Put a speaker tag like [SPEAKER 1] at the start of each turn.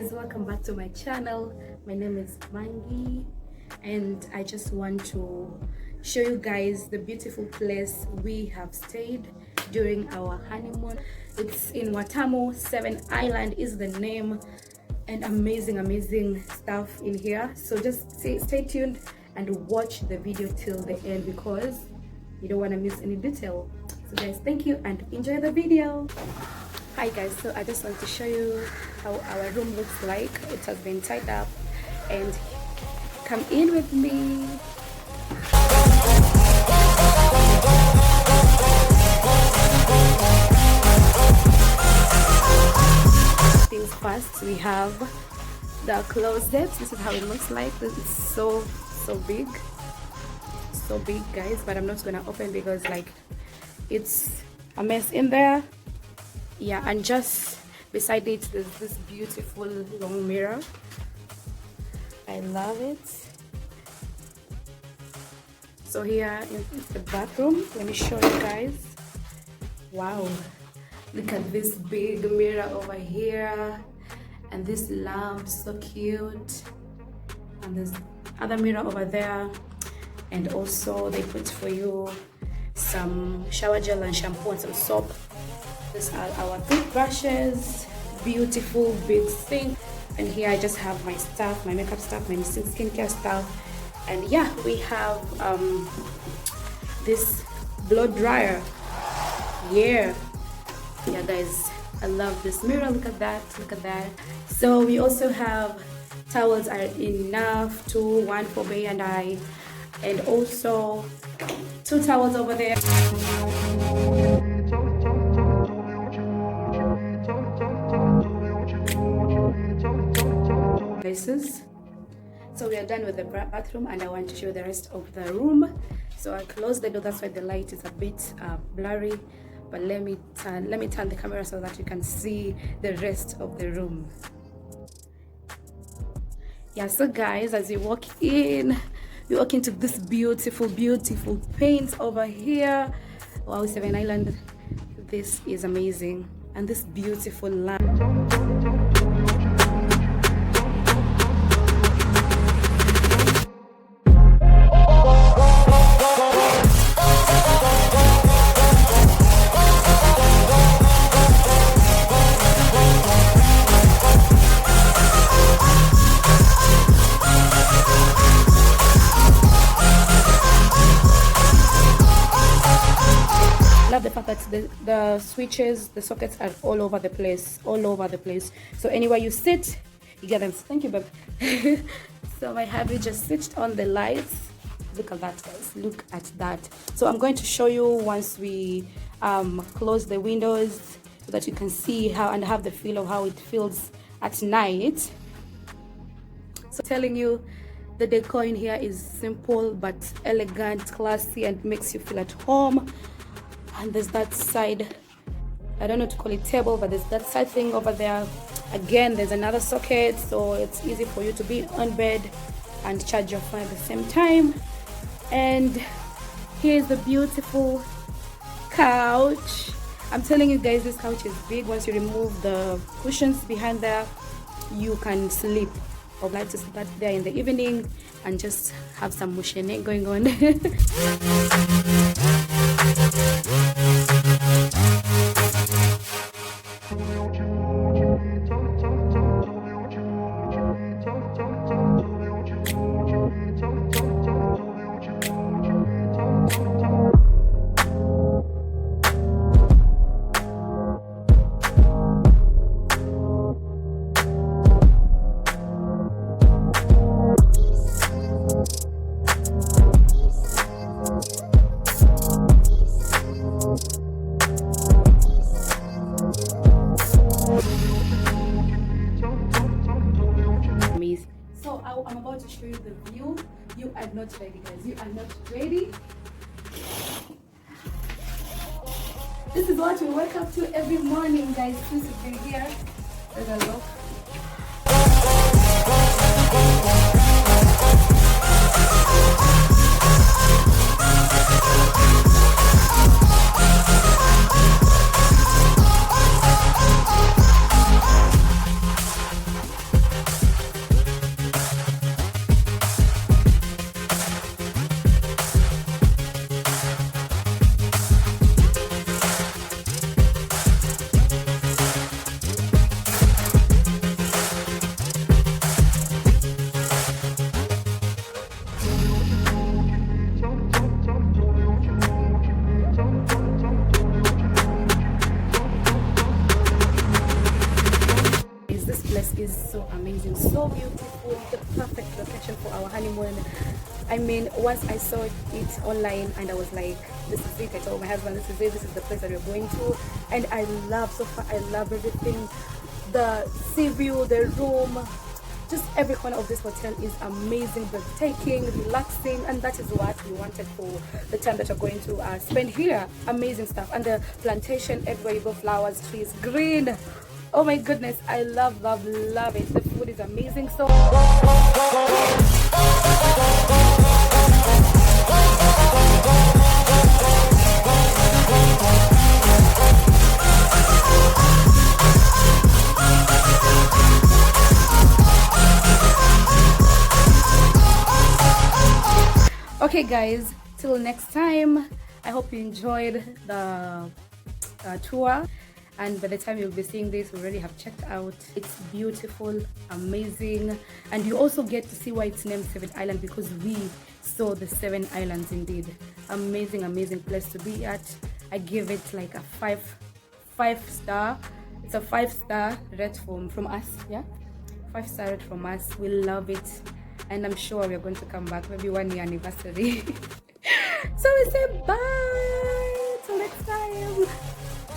[SPEAKER 1] guys, welcome back to my channel. My name is Mangi and I just want to show you guys the beautiful place we have stayed during our honeymoon. It's in Watamu. 7 Island is the name, and amazing stuff in here. So just stay tuned and watch the video till the end because you don't want to miss any detail. So guys, thank you and enjoy the video. Hi guys, so I just want to show you how our room looks like. It has been tied up, and come in with me. Things first, we have the closet. This is how it looks like. This is so big, guys, but I'm not gonna open because like it's a mess in there. Yeah, and just beside it there's this beautiful long mirror. I love it. So here is the bathroom. Let me show you guys. Wow, look at this big mirror over here, and this lamp, so cute. And there's other mirror over there, and also they put for you some shower gel and shampoo and some soap. These are our toothbrushes, beautiful big sink, and here I just have my stuff, my makeup stuff, my skincare stuff, and yeah, we have this blow dryer. Yeah guys, I love this mirror. Look at that. So we also have towels are enough, one for Bay and I, and also 2 towels over there. Places. So we are done with the bathroom, and I want to show the rest of the room. So I closed the door, that's why the light is a bit blurry, but let me turn the camera so that you can see the rest of the room. Yeah, so guys, as you walk in, you walk into this beautiful paint over here. Wow, 7 Island, this is amazing. And this beautiful lamp. Love the fact that the switches, the sockets are all over the place. So anywhere you sit, you get them. Thank you, babe. So my hubby just switched on the lights. Look at that, guys. Look at that. So I'm going to show you once we close the windows so that you can see how and have the feel of how it feels at night. So telling you, the decor in here is simple but elegant, classy, and makes you feel at home. And there's that side, I don't know to call it table, but there's that side thing over there. Again, there's another socket, so it's easy for you to be on bed and charge your phone at the same time. And here's the beautiful couch. I'm telling you guys, this couch is big. Once you remove the cushions behind there, you can sleep. I would like to start there in the evening and just have some mushene going on. So I'm about to show you the view. You are not ready, guys. You are not ready. This is what we wake up to every morning, guys. This is the here. There's a look. is so amazing, so beautiful, the perfect location for our honeymoon. I mean, once I saw it online and I was like, this is it. I told my husband, this is it, this is the place that we're going to. And I love, so far I love everything, the sea view, the room, just every corner of this hotel is amazing, breathtaking, relaxing, and that is what we wanted for the time that we're going to spend here. Amazing stuff. And the plantation, everywhere you go, flowers, trees, green. Oh my goodness, I love, love, love it. The food is amazing. So okay guys, till next time, I hope you enjoyed the tour, and by the time you'll be seeing this, we already have checked out. It's beautiful, amazing, and you also get to see why it's named 7 Island, because we saw the 7 islands. Indeed, amazing, amazing place to be at. I give it like a 5 star. It's a 5-star rate from us. Yeah, 5-star rate from us. We love it, and I'm sure we're going to come back maybe 1 year anniversary. So we say bye.